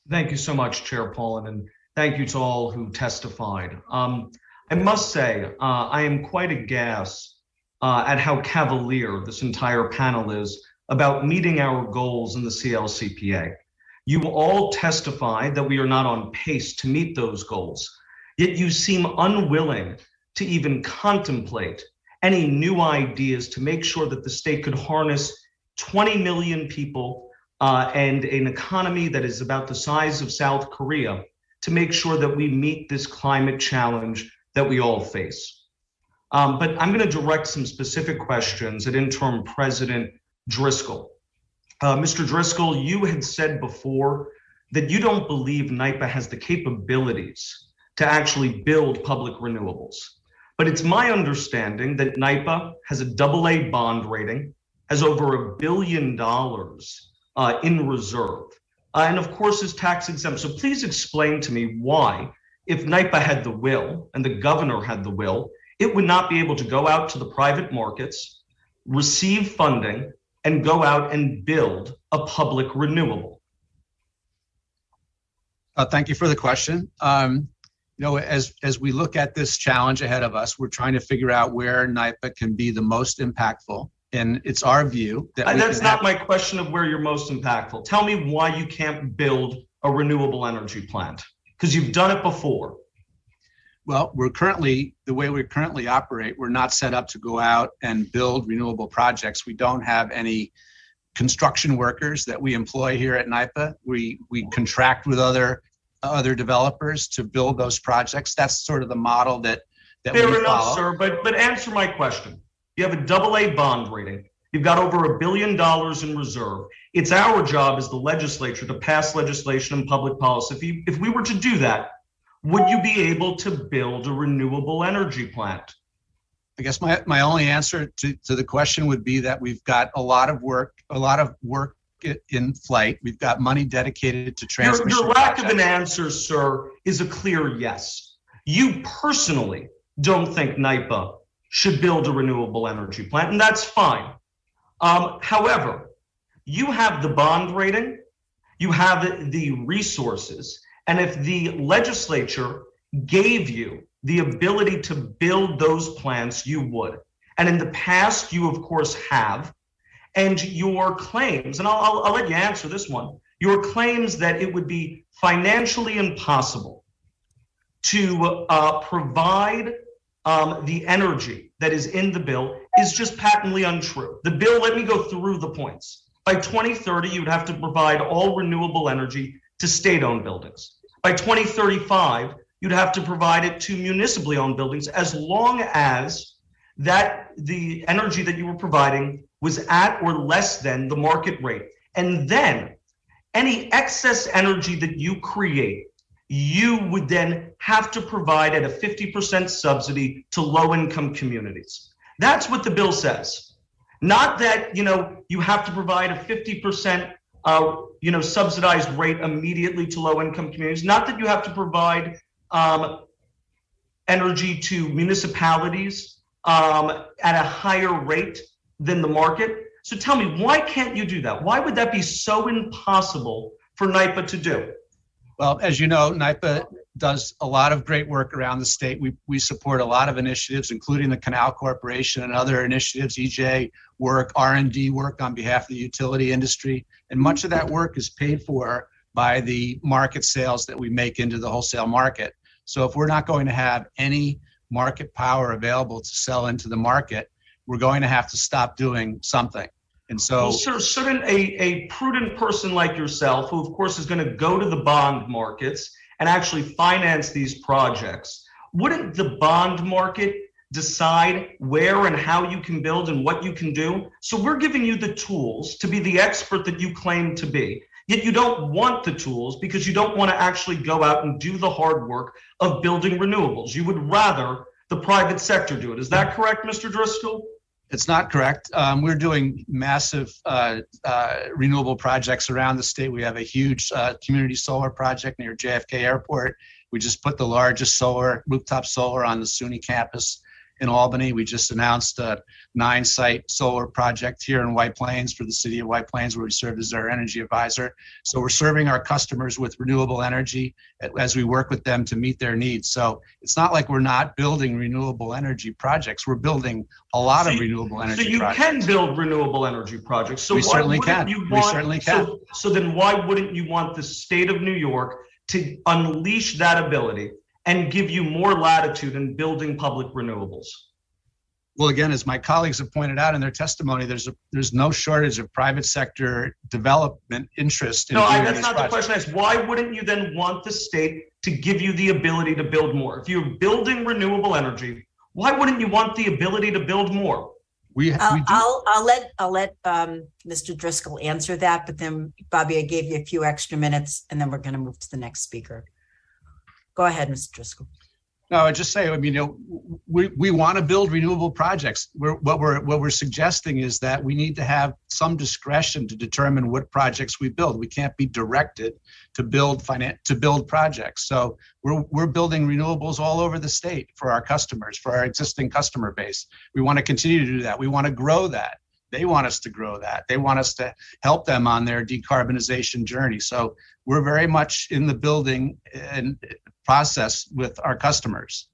Thank you so much, Chair Paulin, and thank you to all who testified. I must say, I am quite aghast at how cavalier this entire panel is about meeting our goals in the CLCPA. You all testified that we are not on pace to meet those goals, yet you seem unwilling to even contemplate any new ideas to make sure that the state could harness 20 million people and an economy that is about the size of South Korea to make sure that we meet this climate challenge that we all face. But I'm going to direct some specific questions at Interim President Driscoll. Mr. Driscoll, you had said before that you don't believe NYPA has the capabilities to actually build public renewables. But it's my understanding that NYPA has a AA bond rating, has over $1 billion in reserve, and of course is tax exempt. So please explain to me why, if NYPA had the will and the governor had the will, it would not be able to go out to the private markets, receive funding, and go out and build a public renewable. Thank you for the question. As we look at this challenge ahead of us, we're trying to figure out where NYPA can be the most impactful. And it's our view that that's not my question of where you're most impactful. Tell me why you can't build a renewable energy plant, because you've done it before. Well, the way we currently operate, we're not set up to go out and build renewable projects. We don't have any construction workers that we employ here at NYPA. We contract with other developers to build those projects. That's sort of the model that we follow. Fair enough, sir, but answer my question. You have a AA bond rating. You've got over $1 billion in reserve. It's our job as the legislature to pass legislation and public policy. If we were to do that, would you be able to build a renewable energy plant? I guess my only answer to the question would be that we've got a lot of work in flight. We've got money dedicated to transmission. Your lack of an answer, sir, is a clear yes. You personally don't think NYPA should build a renewable energy plant, and that's fine. However, you have the bond rating, you have the resources, and if the legislature gave you the ability to build those plants, you would. And in the past, you of course have. And your claims, and I'll let you answer this one, your claims that it would be financially impossible to provide the energy that is in the bill is just patently untrue. The bill, let me go through the points. By 2030, you'd have to provide all renewable energy to state-owned buildings. By 2035, you'd have to provide it to municipally owned buildings as long as that the energy that you were providing was at or less than the market rate. And then any excess energy that you create, you would then have to provide at a 50% subsidy to low-income communities. That's what the bill says. Not that, you have to provide a 50% subsidized rate immediately to low-income communities. Not that you have to provide energy to municipalities at a higher rate than the market. So tell me, why can't you do that? Why would that be so impossible for NYPA to do? Well, as you know, NYPA does a lot of great work around the state. We support a lot of initiatives, including the Canal Corporation and other initiatives, EJ work, R&D work on behalf of the utility industry. And much of that work is paid for by the market sales that we make into the wholesale market. So if we're not going to have any market power available to sell into the market, we're going to have to stop doing something. And so, well, sir, shouldn't a prudent person like yourself, who of course is going to go to the bond markets and actually finance these projects, wouldn't the bond market decide where and how you can build and what you can do? So we're giving you the tools to be the expert that you claim to be, yet you don't want the tools because you don't want to actually go out and do the hard work of building renewables. You would rather the private sector do it. Is that correct, Mr. Driscoll? It's not correct. We're doing massive renewable projects around the state. We have a huge community solar project near JFK Airport. We just put the largest rooftop solar on the SUNY campus. in Albany. We just announced a 9-site solar project here in White Plains for the city of White Plains, where we serve as their energy advisor. So we're serving our customers with renewable energy as we work with them to meet their needs. So it's not like we're not building renewable energy projects. We're building a lot of renewable energy projects. So you can build renewable energy projects. So we certainly can. We certainly can. So then why wouldn't you want the state of New York to unleash that ability and give you more latitude in building public renewables? Well, again, as my colleagues have pointed out in their testimony, there's no shortage of private sector development interest in doing these projects. No, that's not the question I asked. Why wouldn't you then want the state to give you the ability to build more? If you're building renewable energy, why wouldn't you want the ability to build more? I'll let Mr. Driscoll answer that, but then Bobby, I gave you a few extra minutes, and then we're going to move to the next speaker. Go ahead, Mr. Driscoll. No, I just say, I mean, we want to build renewable projects. What we're suggesting is that we need to have some discretion to determine what projects we build. We can't be directed to build projects. So we're building renewables all over the state for our customers, for our existing customer base. We want to continue to do that. We want to grow that. They want us to grow that. They want us to help them on their decarbonization journey. So we're very much in the building and process with our customers.